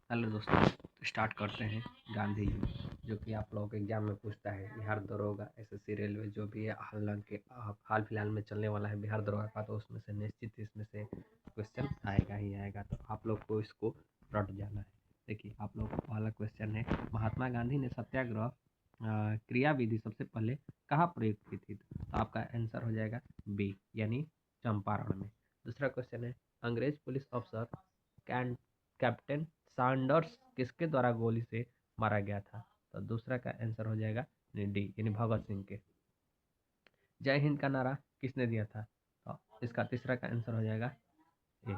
Hello दोस्तों, तो start करते हैं गांधी युग, जो कि आप लोगों के एग्जाम में पूछता है। बिहार दरोगा, एसएससी, रेलवे जो भी है हाल फिलहाल में चलने वाला है बिहार दरोगा का, तो उसमें से निश्चित इसमें से क्वेश्चन आएगा ही आएगा। तो आप लोग को इसको रट जाना है। देखिए, आप लोग को पहला क्वेश्चन है, महात्मा गांधी ने सत्याग्रह क्रिया विधि सबसे पहले कहाँ प्रयुक्त की थी? तो आपका आंसर हो जाएगा बी, यानी चंपारण में। दूसरा क्वेश्चन है, अंग्रेज पुलिस अफसर कैप्टन सैंडर्स किसके द्वारा गोली से मारा गया था? तो दूसरा का आंसर हो जाएगा डी, यानी भगत सिंह के। जय हिंद का नारा किसने दिया था? तो इसका तीसरा का आंसर हो जाएगा ए,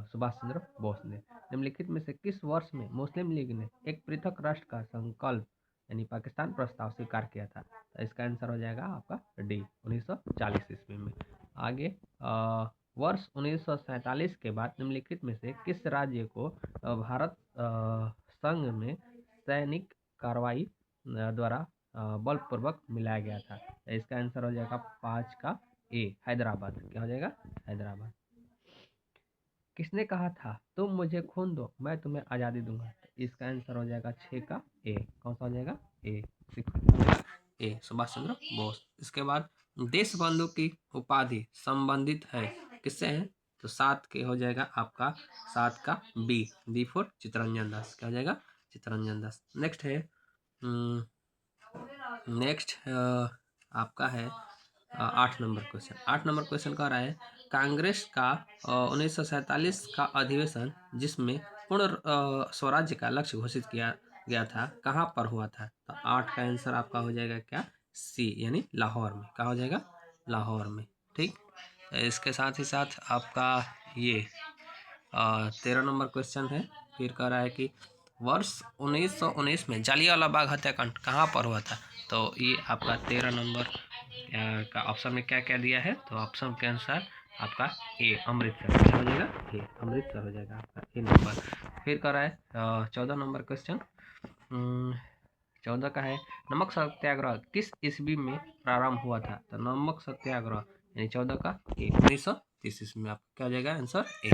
सुभाष चंद्र बोस ने। निम्नलिखित में से किस वर्ष में मुस्लिम लीग ने एक पृथक राष्ट्र का संकल्प यानी पाकिस्तान प्रस्ताव स्वीकार किया था? तो इसका आंसर हो जाएगा आपका डी, 1940 ईस्वी में। आगे वर्ष 1947 के बाद निम्नलिखित में से किस राज्य को भारत संघ में सैनिक कार्रवाई द्वारा बलपूर्वक मिलाया गया था? तो इसका आंसर हो जाएगा 5 का ए, हैदराबाद। क्या हो जाएगा? हैदराबाद। किसने कहा था तुम मुझे खून दो मैं तुम्हें आज़ादी दूंगा? तो इसका आंसर हो जाएगा 6 का ए। कौन सा हो जाएगा? ए, ए, सुभाष चंद्र बोस। इसके बाद देश बंधु की उपाधि संबंधित है किससे है? तो 7 के हो जाएगा आपका 7 का बी फॉर चित्तरंजन दास। क्या हो जाएगा? चित्तरंजन दास। नेक्स्ट है नेक्स्ट आपका है 8 नंबर क्वेश्चन। 8 नंबर क्वेश्चन कह रहा है, कांग्रेस का 1947 का अधिवेशन जिसमें पूर्ण स्वराज्य का लक्ष्य घोषित किया गया था कहाँ पर हुआ था? तो 8 का आंसर आपका हो जाएगा क्या? सी, यानी लाहौर में। क्या हो जाएगा? लाहौर में। ठीक, तो इसके साथ ही साथ आपका ये 13 नंबर क्वेश्चन है। फिर कह रहा है कि वर्ष 1919 में जालियांवाला बाग हत्याकांड कहाँ पर हुआ था? तो ये आपका 13 नंबर का ऑप्शन में क्या क्या दिया है? तो ऑप्शन के अनुसार आपका ए, अमृतसर। क्या हो जाएगा? ए, अमृतसर हो जाएगा आपका ए नंबर। फिर कह रहा है 14 नंबर क्वेश्चन। 14 का है, नमक सत्याग्रह किस ईस्वी में प्रारंभ हुआ था? तो नमक सत्याग्रह यानी 14 का ए, 1930 ईस्वी में। आपका क्या हो जाएगा? Answer A.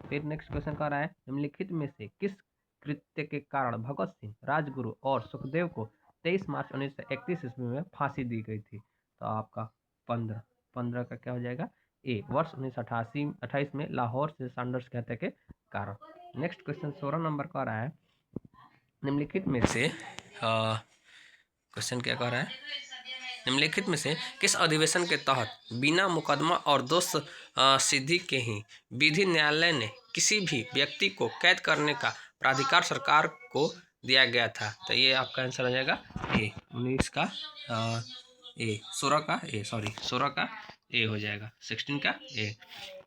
फिर नेक्स्ट क्वेश्चन कर रहा है, निम्नलिखित में से किस कृत्य के कारण भगत सिंह, राजगुरु और सुखदेव को 23 मार्च 1931 ईस्वी में फांसी दी गई थी? तो आपका 15 का क्या हो जाएगा? ए, वर्ष 1928 में लाहौर से सैंडर्स की हत्या के कारण। नेक्स्ट क्वेश्चन 16 नंबर का रहा है, निम्नलिखित में से क्वेश्चन क्या कह रहा है, निम्नलिखित में से किस अधिवेशन के तहत बिना मुकदमा और दोष सिद्धि के ही विधि न्यायालय ने किसी भी व्यक्ति को कैद करने का प्राधिकार सरकार को दिया गया था? तो ये आपका आंसर हो जाएगा ए, 19 का ए, 16 का ए, सॉरी 16 का ए हो जाएगा, 16 का ए।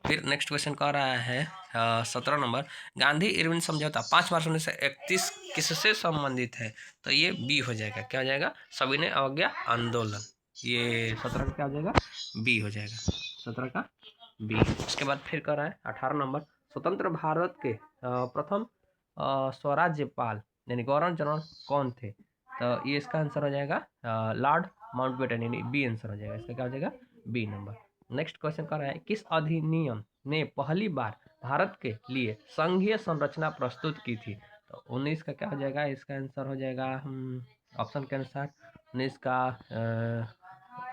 फिर नेक्स्ट क्वेश्चन कह रहा है 17 नंबर, गांधी इरविन समझौता 5 मार्च 1931 किससे संबंधित है? तो ये बी हो जाएगा। क्या हो जाएगा? सविनय अवज्ञा आंदोलन। ये 17 का क्या हो जाएगा? बी हो जाएगा, 17 का बी। उसके बाद फिर कह रहा है 18 नंबर, स्वतंत्र भारत के प्रथम स्वराज्यपाल यानी गवर्नर जनरल कौन थे? तो ये इसका आंसर हो जाएगा लॉर्ड माउंटबेटन, यानी बी आंसर हो जाएगा। इसका क्या हो जाएगा? B number. नेक्स्ट क्वेश्चन कर रहा है, किस अधिनियम ने पहली बार भारत के लिए संघीय संरचना प्रस्तुत की थी? तो 19 का क्या हो जाएगा? इसका आंसर हो जाएगा ऑप्शन के अनुसार 19 का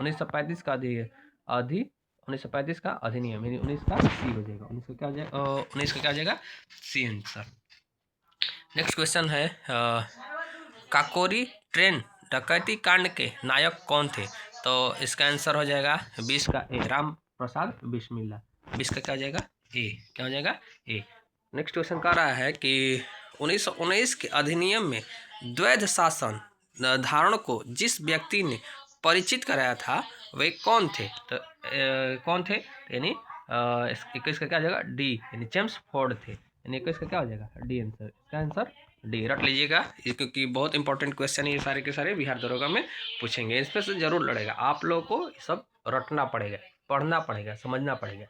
1935 का अधि 1935 का अधिनियम, यानी 19 का सी हो जाएगा। 19 का क्या हो जाएगा? 19 का क्या हो जाएगा? C answer. नेक्स्ट क्वेश्चन है काकोरी ट्रेन डकैती कांड के नायक कौन थे? तो इसका आंसर हो जाएगा 20 का ए, राम प्रसाद बिस्मिल्ला। 20 का क्या हो जाएगा? ए। क्या हो जाएगा? ए। नेक्स्ट क्वेश्चन कह रहा है कि 1919 के अधिनियम में द्वैध शासन धारण को जिस व्यक्ति ने परिचित कराया था वे कौन थे? तो कौन थे? यानी 21 का क्या हो जाएगा? डी, यानी जेम्स फोर्ड थे। यानी 21 का क्या हो जाएगा? D answer. इसका आंसर डी, रट लीजिएगा क्योंकि बहुत इंपॉर्टेंट क्वेश्चन है ये सारे के सारे, बिहार दरोगा में पूछेंगे। इस पर से जरूर लड़ेगा, आप लोगों को सब रटना पड़ेगा, पढ़ना पड़ेगा, समझना पड़ेगा।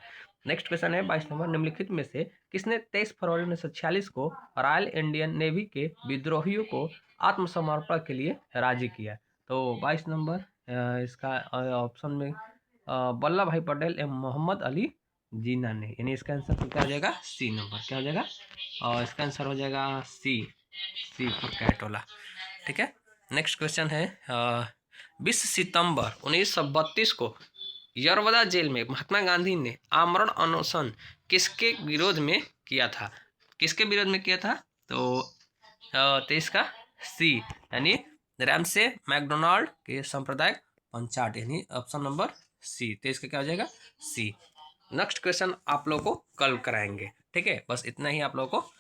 नेक्स्ट क्वेश्चन है 22 नंबर, निम्नलिखित में से किसने 23 फरवरी 1946 को रॉयल इंडियन नेवी के विद्रोहियों को आत्मसमर्पण के लिए राजी किया? तो 22 नंबर इसका ऑप्शन में वल्लभ भाई पटेल एवं मोहम्मद अली जीना ने, यानी इसका आंसर तो क्या हो जाएगा सी नंबर, क्या हो जाएगा, और इसका आंसर हो जाएगा सी, सी फॉर कैट वाला। ठीक है, नेक्स्ट क्वेश्चन है 20 सितंबर 1932 को यरवदा जेल में महात्मा गांधी ने आमरण अनशन किसके विरोध में किया था, किसके विरोध में किया था, तो 23 का सी, यानी रैमसे मैकडोनाल्ड के सांप्रदायिक पंचायत, यानी ऑप्शन नंबर सी, 23 का क्या हो जाएगा सी। नेक्स्ट क्वेश्चन आप लोगों को कल कराएंगे, ठीक है, बस इतना ही आप लोगों को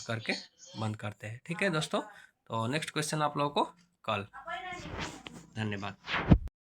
करके बंद करते हैं। ठीक है दोस्तों, तो नेक्स्ट क्वेश्चन आप लोगों को कल। धन्यवाद।